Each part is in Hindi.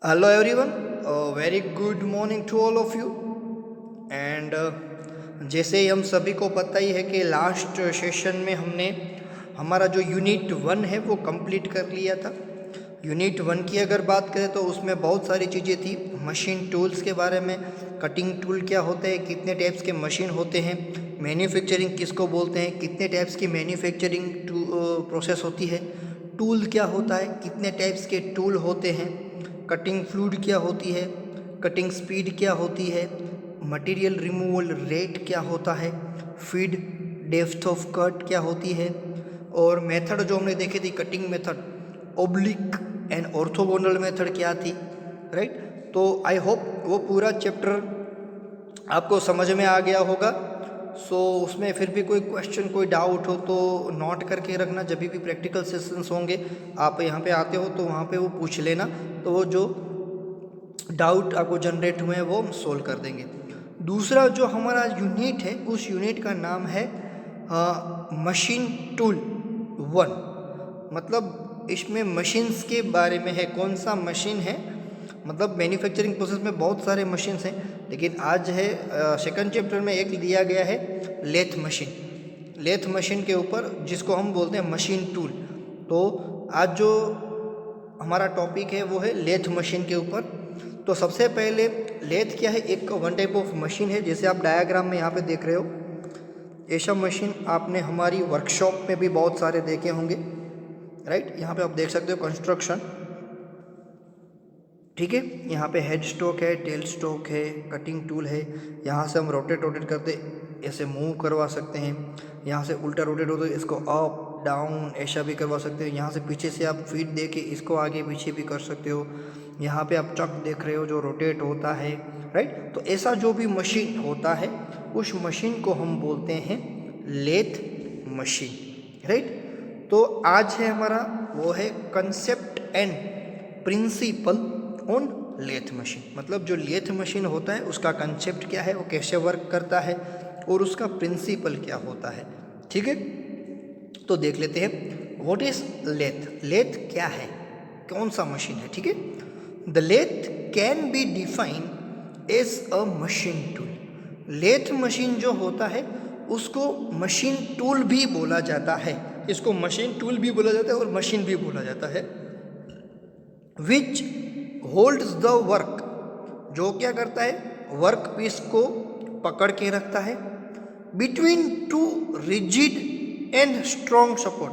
Hello everyone, very good morning to all of you and जैसे ही हम सभी को पता ही है कि लास्ट सेशन में हमने हमारा जो यूनिट 1 है वो कंप्लीट कर लिया था। यूनिट 1 की अगर बात करें तो उसमें बहुत सारी चीज़ें थी, मशीन टूल्स के बारे में, कटिंग टूल क्या होता है, कितने टाइप्स के मशीन होते हैं, मैन्युफैक्चरिंग किसको बोलते हैं, कितने टाइप्स की मैन्युफैक्चरिंग प्रोसेस होती है, टूल क्या होता है, कितने टाइप्स के टूल होते हैं, कटिंग फ्लूइड क्या होती है, कटिंग स्पीड क्या होती है, मटेरियल रिमूवल रेट क्या होता है, फीड डेप्थ ऑफ कट क्या होती है, और मेथड जो हमने देखी थी cutting method, oblique and orthogonal method क्या थी, राइट। तो आई होप वो पूरा चैप्टर आपको समझ में आ गया होगा। सो उसमें फिर भी कोई क्वेश्चन कोई डाउट हो तो नोट करके रखना। जब भी प्रैक्टिकल सेशंस होंगे आप यहाँ पे आते हो तो वहाँ पे वो पूछ लेना, तो वो जो डाउट आपको जनरेट हुए हैं वो हम सोल्व कर देंगे। दूसरा जो हमारा यूनिट है उस यूनिट का नाम है मशीन टूल 1। मतलब इसमें मशीन्स के बारे में है, कौन सा मशीन है, मतलब मैन्युफैक्चरिंग प्रोसेस में बहुत सारे मशीन्स हैं, लेकिन आज है सेकंड चैप्टर में एक दिया गया है लेथ मशीन। लेथ मशीन के ऊपर जिसको हम बोलते हैं मशीन टूल। तो आज जो हमारा टॉपिक है वो है लेथ मशीन के ऊपर। तो सबसे पहले लेथ क्या है, एक वन टाइप ऑफ मशीन है, जैसे आप डायग्राम में यहाँ पे देख रहे हो। ऐसा मशीन आपने हमारी वर्कशॉप में भी बहुत सारे देखे होंगे, राइट। यहाँ पे आप देख सकते हो कंस्ट्रक्शन, ठीक है। यहाँ पे हेड स्टॉक है, टेल स्टॉक है, कटिंग टूल है। यहाँ से हम रोटेट करते ऐसे मूव करवा सकते हैं। यहाँ से उल्टा रोटेट होते इसको अप डाउन ऐसा भी करवा सकते हो। यहाँ से पीछे से आप फीड दे के इसको आगे पीछे भी कर सकते हो। यहाँ पे आप चक देख रहे हो जो रोटेट होता है, राइट। तो ऐसा जो भी मशीन होता है उस मशीन को हम बोलते हैं लेथ मशीन, राइट। तो आज है हमारा वो है concept and principle on lathe machine. मतलब जो लेथ मशीन होता है उसका कंसेप्ट क्या है, वो कैसे वर्क करता है और उसका प्रिंसिपल क्या होता है, ठीक है। तो देख लेते हैं व्हाट इज लेथ। लेथ क्या है, कौन सा मशीन है, ठीक है। The lathe can be define as a machine tool. Lathe machine जो होता है उसको मशीन टूल भी बोला जाता है। इसको मशीन टूल भी बोला जाता है और मशीन भी बोला जाता है। विच होल्ड्स द वर्क, जो क्या करता है, वर्क पीस को पकड़ के रखता है। Between two rigid and strong support,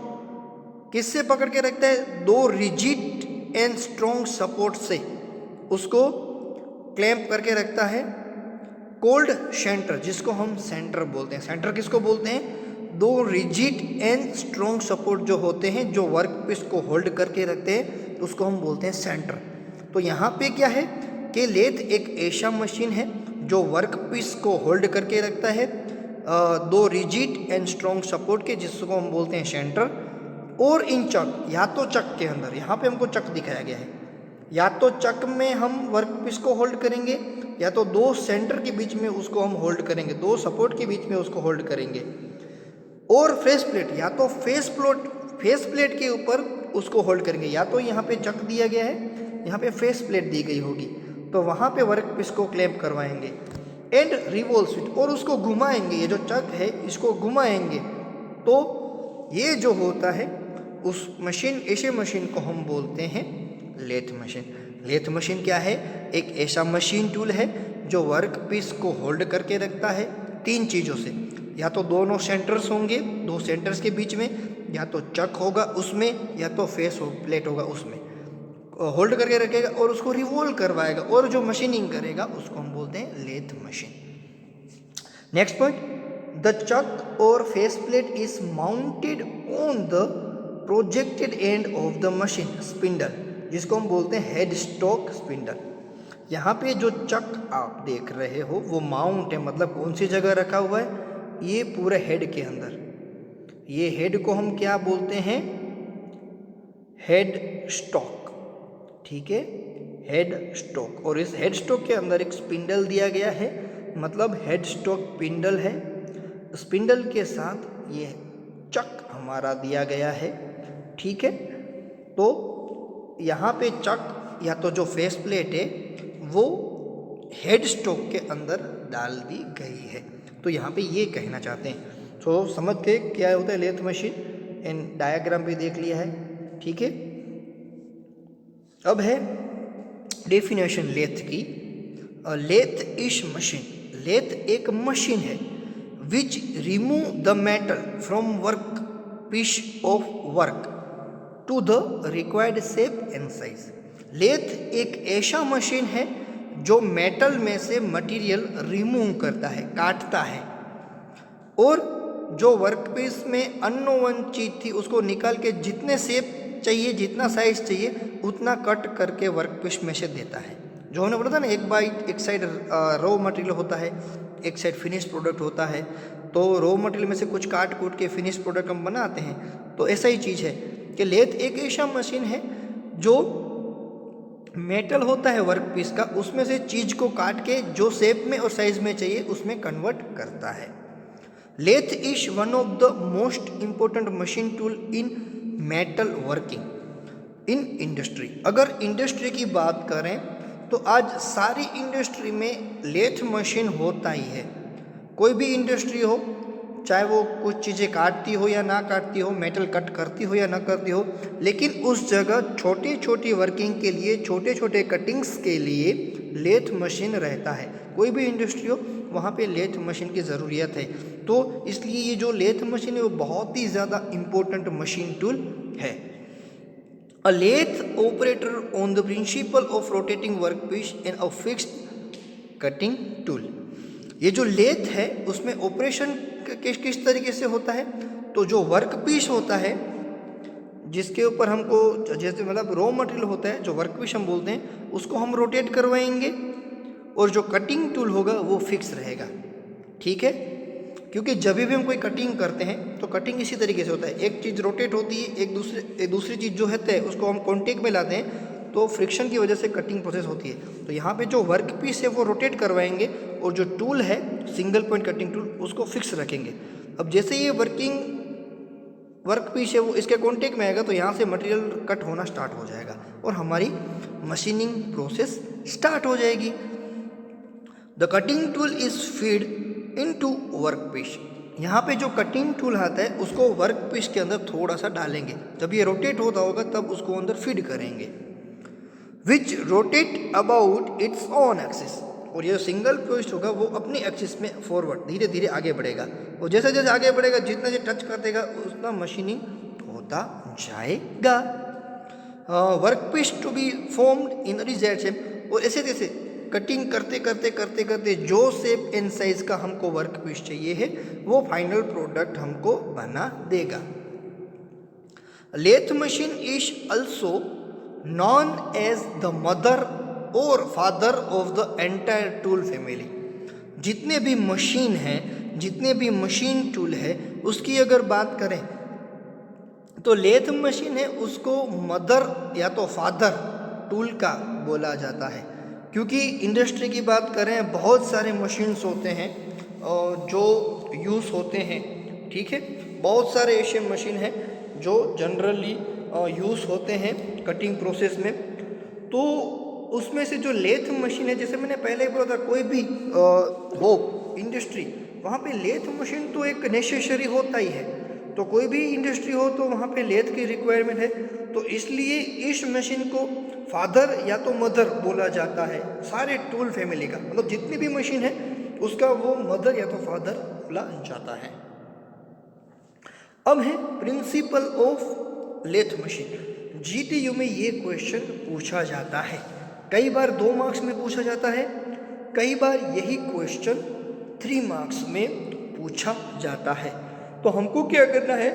किससे पकड़ के रखता है, दो रिजिड एंड स्ट्रॉन्ग सपोर्ट से उसको क्लैंप करके रखता है। कोल्ड सेंटर, जिसको हम सेंटर बोलते हैं। सेंटर किसको बोलते हैं, दो रिजिड एंड स्ट्रॉन्ग सपोर्ट जो होते हैं जो वर्क पीस को होल्ड करके रखते हैं उसको हम बोलते हैं सेंटर। तो यहाँ पे क्या है कि लेथ एक ऐसा मशीन है जो वर्क पीस को होल्ड करके रखता है दो रिजिड एंड स्ट्रॉन्ग सपोर्ट के, जिसको हम बोलते हैं सेंटर। और इन चक, या तो चक के अंदर, यहाँ पे हमको चक दिखाया गया है, या तो चक में हम वर्क पीस को होल्ड करेंगे या तो दो सेंटर के बीच में उसको हम होल्ड करेंगे, दो सपोर्ट के बीच में उसको होल्ड करेंगे। और फेस प्लेट, या तो फेस प्लेट के ऊपर उसको होल्ड करेंगे, या तो यहाँ पे चक दिया गया है, यहाँ पे फेस प्लेट दी गई होगी, तो वहाँ पे वर्क पीस को क्लैंप करवाएंगे। एंड रिवॉल्व स्विच, और उसको घुमाएंगे, ये जो चक है इसको घुमाएंगे। तो ये जो होता है उस मशीन, ऐसे मशीन को हम बोलते हैं लेथ मशीन। लेथ मशीन क्या है, एक ऐसा मशीन टूल है जो वर्क पीस को होल्ड करके रखता है तीन चीज़ों से, या तो दोनों सेंटर्स होंगे, दो सेंटर्स के बीच में, या तो चक होगा उसमें, या तो फेस प्लेट होगा उसमें, होल्ड करके रखेगा और उसको रिवॉल्व करवाएगा और जो मशीनिंग करेगा उसको हम बोलते हैं lathe machine. Next point, the chuck और face plate is mounted on the projected end of the machine spindle, जिसको हम बोलते हैं हेड स्टॉक स्पिंडल। यहाँ पे जो चक आप देख रहे हो वो माउंट है, मतलब कौन सी जगह रखा हुआ है, ये पूरे हेड के अंदर। ये हेड को हम क्या बोलते हैं, हेड स्टॉक, ठीक है, हेड स्टॉक। और इस हेड स्टॉक के अंदर एक स्पिंडल दिया गया है, मतलब हेड स्टॉक स्पिंडल है। स्पिंडल के साथ ये चक हमारा दिया गया है, ठीक है। तो यहाँ पे चक या तो जो फेस प्लेट है वो हेड स्टॉक के अंदर डाल दी गई है। तो यहाँ पे ये कहना चाहते हैं। तो समझ के क्या होता है लेथ मशीन, इन डायग्राम भी देख लिया है, ठीक है। अब है डेफिनेशन लेथ की। लेथ इज मशीन, लेथ एक मशीन है which remove the metal from work piece of work to the required shape and size. Lathe एक ऐसा मशीन है जो मेटल में से मटेरियल रिमूव करता है, काटता है, और जो वर्कपीस में अननोन चीज थी उसको निकाल के जितने शेप चाहिए, जितना साइज चाहिए उतना कट करके वर्कपीस में से देता है। जो हमने बोला था ना, एक साइड रॉ मटेरियल होता है, एक साइड फिनिश प्रोडक्ट होता है। तो रॉ मटेरियल में से कुछ काट कूट के फिनिश प्रोडक्ट हम बनाते हैं। तो ऐसा ही चीज़ है कि लेथ एक ऐसा मशीन है जो मेटल होता है वर्कपीस का, उसमें से चीज को काट के जो शेप में और साइज में चाहिए उसमें कन्वर्ट करता है। Lathe is one of the most important machine tool in metal working in industry. अगर इंडस्ट्री की बात करें तो आज सारी इंडस्ट्री में लेथ मशीन होता ही है। कोई भी इंडस्ट्री हो, चाहे वो कुछ चीज़ें काटती हो या ना काटती हो, मेटल कट करती हो या ना करती हो, लेकिन उस जगह छोटी छोटी वर्किंग के लिए, छोटे छोटे कटिंग्स के लिए लेथ मशीन रहता है। कोई भी इंडस्ट्री हो वहाँ पे लेथ मशीन की ज़रूरियत है। तो इसलिए ये जो लेथ मशीन है वो बहुत ही ज़्यादा इम्पोर्टेंट मशीन टूल है। A lathe operator on the principle of rotating workpiece and a fixed cutting tool। ये जो लेथ है उसमें ऑपरेशन किस तरीके से होता है, तो जो वर्कपीस होता है जिसके ऊपर हमको, जैसे मतलब रॉ मटेरियल होता है जो वर्कपीस हम बोलते हैं, उसको हम रोटेट करवाएंगे और जो कटिंग टूल होगा वो फिक्स रहेगा, ठीक है। क्योंकि जब भी हम कोई कटिंग करते हैं तो कटिंग इसी तरीके से होता है, एक चीज़ रोटेट होती है, एक दूसरी चीज़ जो है उसको हम कॉन्टेक्ट में लाते हैं, तो फ्रिक्शन की वजह से कटिंग प्रोसेस होती है। तो यहाँ पे जो वर्क पीस है वो रोटेट करवाएंगे और जो टूल है सिंगल पॉइंट कटिंग टूल उसको फिक्स रखेंगे। अब जैसे ये वर्क पीस है वो इसके कॉन्टेक्ट में आएगा तो यहाँ से मटेरियल कट होना स्टार्ट हो जाएगा और हमारी मशीनिंग प्रोसेस स्टार्ट हो जाएगी। The cutting tool is feed into workpiece. यहाँ पे जो कटिंग टूल आता है उसको वर्कपीस के अंदर थोड़ा सा डालेंगे, जब ये रोटेट होता होगा तब उसको अंदर फीड करेंगे। विच rotate about it's on axis. और ये सिंगल पॉइंट होगा वो अपनी एक्सिस में फॉरवर्ड धीरे धीरे आगे बढ़ेगा, और जैसे जैसे आगे बढ़ेगा जितना जो टच कर देगा उतना मशीनिंग होता जाएगा। Workpiece to be formed in desired shape. और ऐसे जैसे कटिंग करते करते करते करते जो शेप एंड साइज का हमको वर्कपीस चाहिए है वो फाइनल प्रोडक्ट हमको बना देगा। Lathe machine is also known as the mother और father of the entire tool family. जितने भी मशीन हैं, जितने भी मशीन टूल है, उसकी अगर बात करें तो लेथ मशीन है उसको मदर या तो फादर टूल का बोला जाता है। क्योंकि इंडस्ट्री की बात करें बहुत सारे मशीन्स होते हैं जो यूज़ होते हैं, ठीक है। बहुत सारे ऐसे मशीन हैं जो जनरली यूज़ होते हैं कटिंग प्रोसेस में। तो उसमें से जो लेथ मशीन है, जैसे मैंने पहले बोला था, कोई भी हो इंडस्ट्री वहाँ पे लेथ मशीन तो एक नेसेसरी होता ही है। तो कोई भी इंडस्ट्री हो तो वहाँ पे लेथ की रिक्वायरमेंट है। तो इसलिए इस मशीन को फादर या तो मदर बोला जाता है सारे टूल फैमिली का, मतलब जितनी भी मशीन है उसका वो मदर या तो फादर बोला जाता है। अब है principle of lathe machine. GTU में ये क्वेश्चन पूछा जाता है, कई बार 2 मार्क्स में पूछा जाता है, कई बार यही क्वेश्चन 3 मार्क्स में पूछा जाता है। तो हमको क्या करना है,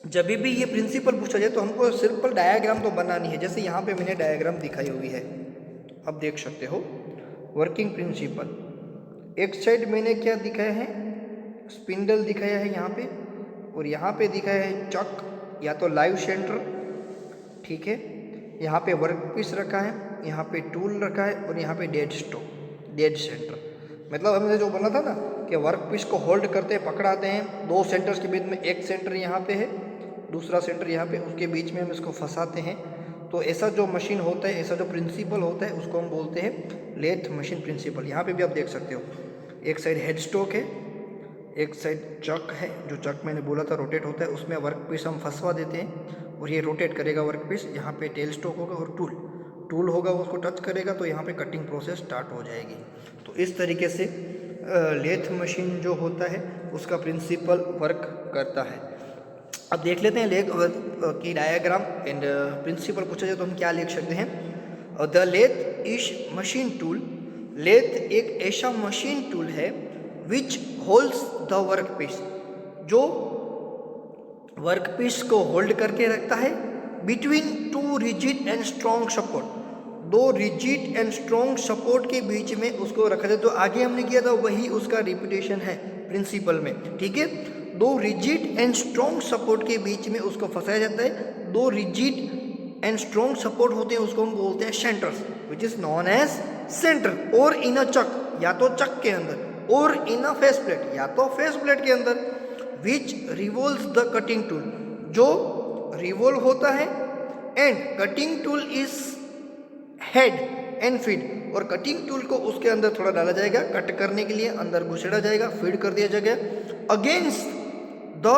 जब भी ये प्रिंसिपल पूछा जाए तो हमको सिंपल डायग्राम तो बनानी है। जैसे यहाँ पे मैंने डायग्राम दिखाई हुई है, अब देख सकते हो वर्किंग प्रिंसिपल। एक साइड मैंने क्या दिखाया है, स्पिंडल दिखाया है यहाँ पे, और यहाँ पे दिखाया है चक या तो लाइव सेंटर, ठीक है। यहाँ पे वर्कपीस रखा है, यहाँ पे टूल रखा है, और यहाँ पे डेड सेंटर। मतलब हमने जो बोला था ना कि वर्कपीस को होल्ड करते हैं, पकड़ाते हैं, 2 सेंटर्स के बीच में एक सेंटर यहाँ पे है, दूसरा सेंटर यहाँ पे, उसके बीच में हम इसको फंसाते हैं। तो ऐसा जो मशीन होता है, ऐसा जो प्रिंसिपल होता है, उसको हम बोलते हैं लेथ मशीन प्रिंसिपल। यहाँ पे भी आप देख सकते हो, एक साइड हेड स्टॉक है, एक साइड चक है। जो चक मैंने बोला था रोटेट होता है, उसमें वर्क पीस हम फंसवा देते हैं और ये रोटेट करेगा वर्क पीस। यहाँ पे टेल स्टॉक होगा और टूल होगा, उसको टच करेगा तो यहाँ पे कटिंग प्रोसेस स्टार्ट हो जाएगी। तो इस तरीके से लेथ मशीन जो होता है उसका प्रिंसिपल वर्क करता है। अब देख लेते हैं लेथ की डायग्राम एंड प्रिंसिपल पूछा जाए तो हम क्या लिख सकते हैं। The lathe is machine tool. Lathe एक ऐसा मशीन टूल है which holds the work piece, जो वर्क पीस को होल्ड करके रखता है between two rigid and strong support. दो रिजिड एंड स्ट्रॉन्ग सपोर्ट के बीच में उसको रखा जाए। तो आगे हमने किया था वही उसका रिपीटेशन है प्रिंसिपल में, ठीक है। दो रिजिड एंड स्ट्रॉन्ग सपोर्ट के बीच में उसको फंसाया जाता है। दो रिजिड एंड स्ट्रॉन्ग सपोर्ट होते हैं, उसको हम बोलते हैं centres, which is known as centre. और इन अ चक, या तो चक के अंदर, और इन अ फेस प्लेट, या तो फेस प्लेट के अंदर, विच रिवॉल्व्स द कटिंग टूल, जो रिवॉल्व होता है। And cutting tool is head and feed, और कटिंग टूल को उसके अंदर थोड़ा डाला जाएगा, कट करने के लिए अंदर घुसेड़ा जाएगा, फीड कर दिया जाएगा अगेंस्ट द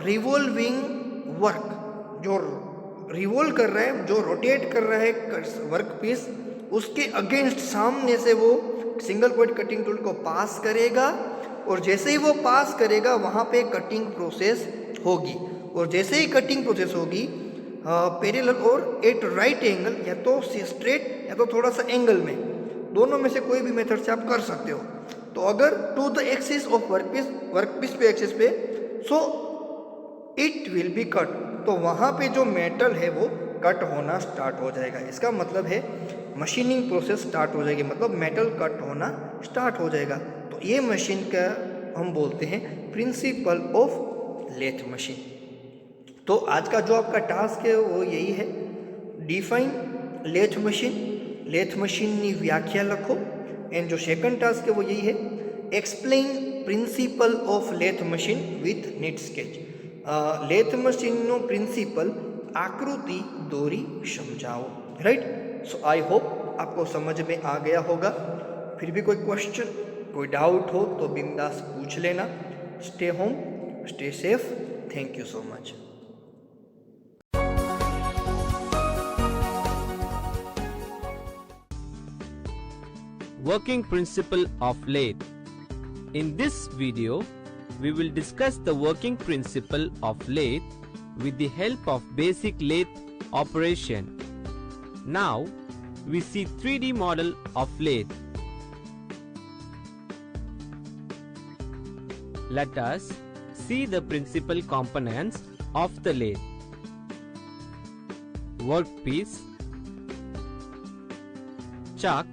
रिवॉल्विंग वर्क। जो रिवॉल्व कर रहा है, जो रोटेट कर रहा है वर्क पीस, उसके अगेंस्ट सामने से वो सिंगल पॉइंट कटिंग टूल को पास करेगा। और जैसे ही वो पास करेगा वहाँ पे कटिंग प्रोसेस होगी। और जैसे ही कटिंग प्रोसेस होगी पैरेलल और एट राइट एंगल, या तो स्ट्रेट या तो थोड़ा सा एंगल में, दोनों में से कोई भी मेथड से आप कर सकते हो। तो अगर to the axis of workpiece पे एक्सिस पे, so it will be cut, तो वहाँ पे जो मेटल है वो कट होना स्टार्ट हो जाएगा। इसका मतलब है मशीनिंग प्रोसेस स्टार्ट हो जाएगी, मतलब मेटल कट होना स्टार्ट हो जाएगा। तो ये मशीन का हम बोलते हैं प्रिंसिपल ऑफ लेथ मशीन। तो आज का जो आपका टास्क है वो यही है, डिफाइन लेथ मशीन, लेथ मशीनની વ્યાખ્યા લખો। એન્ડ जो સેકન્ડ टास्क है वो यही है, explain principle of lathe machine with neat sketch. Lathe मशीनનો प्रिंसिपल आकृति दोरी समझाओ, राइट। सो आई होप आपको समझ में आ गया होगा। फिर भी कोई क्वेश्चन, कोई डाउट हो तो बिंदास पूछ लेना। Stay home, stay safe, thank you so much. Working principle of lathe. In this video, we will discuss the working principle of lathe with the help of basic lathe operation. Now, we see 3D model of lathe. Let us see the principal components of the lathe. Workpiece, chuck,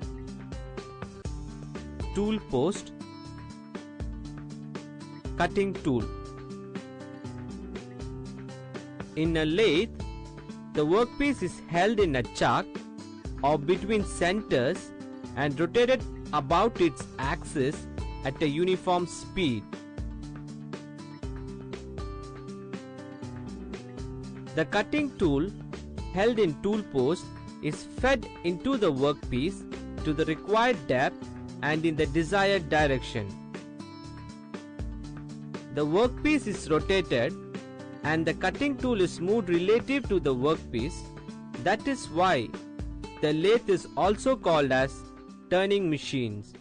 tool post, cutting tool. In a lathe, the workpiece is held in a chuck or between centers and rotated about its axis at a uniform speed. The cutting tool held in tool post is fed into the workpiece to the required depth and in the desired direction. The workpiece is rotated and the cutting tool is moved relative to the workpiece. That is why the lathe is also called as turning machines.